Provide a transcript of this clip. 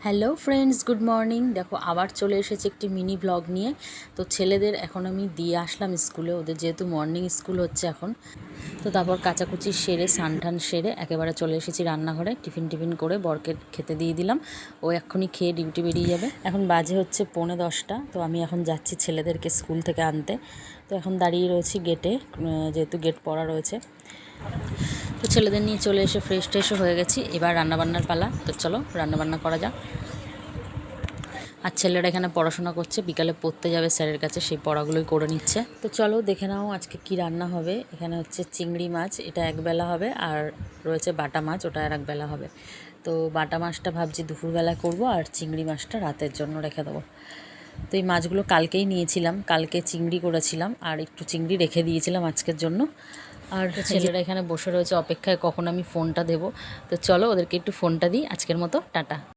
Hello friends, good morning. দেখো আবার চলে এসেছি একটি মিনি ব্লগ নিয়ে। তো ছেলেদের এখন আমি দিয়ে আসলাম স্কুলে, ওদের যেহেতু মর্নিং স্কুল হচ্ছে এখন। তো তারপর কাচাকুচি সেরে স্নান সেরে একেবারে চলে এসেছি রান্নাঘরে। টিফিন করে বরকে খেতে দিয়ে দিলাম। ও এক্ষুনি খেয়ে ডিউটি বেরিয়ে যাবে। এখন বাজে হচ্ছে 9:45। তো আমি এখন যাচ্ছি ছেলেদেরকে স্কুল থেকে আনতে। তো এখন দাঁড়িয়ে রয়েছি গেটে, যেহেতু গেট পড়া রয়েছে। তো ছেলেদের নিয়ে চলে এসে ফ্রেশও হয়ে গেছি। এবার রান্নাবান্নার পালা। তো চলো রান্নাবান্না করা যাক। আর ছেলেরা এখানে পড়াশোনা করছে, বিকালে পড়তে যাবে স্যারের কাছে, সেই পড়াগুলোই করে নিচ্ছে। তো চলো দেখে নাও আজকে কি রান্না হবে। এখানে হচ্ছে চিংড়ি মাছ, এটা একবেলা হবে, আর রয়েছে বাটা মাছ, ওটা আর একবেলা হবে। তো বাটা মাছটা ভাবছি দুপুরবেলা করব, আর চিংড়ি মাছটা রাতের জন্য রেখে দেবো। তো এই মাছগুলো কালকেই নিয়েছিলাম, কালকে চিংড়ি করেছিলাম, আর একটু চিংড়ি রেখে দিয়েছিলাম আজকের জন্য। আর ছেলেরা এখানে বসে রয়েছে অপেক্ষায় কখন আমি ফোনটা দেবো। তো চলো ওদেরকে একটু ফোনটা দিই। আজকের মতো টাটা।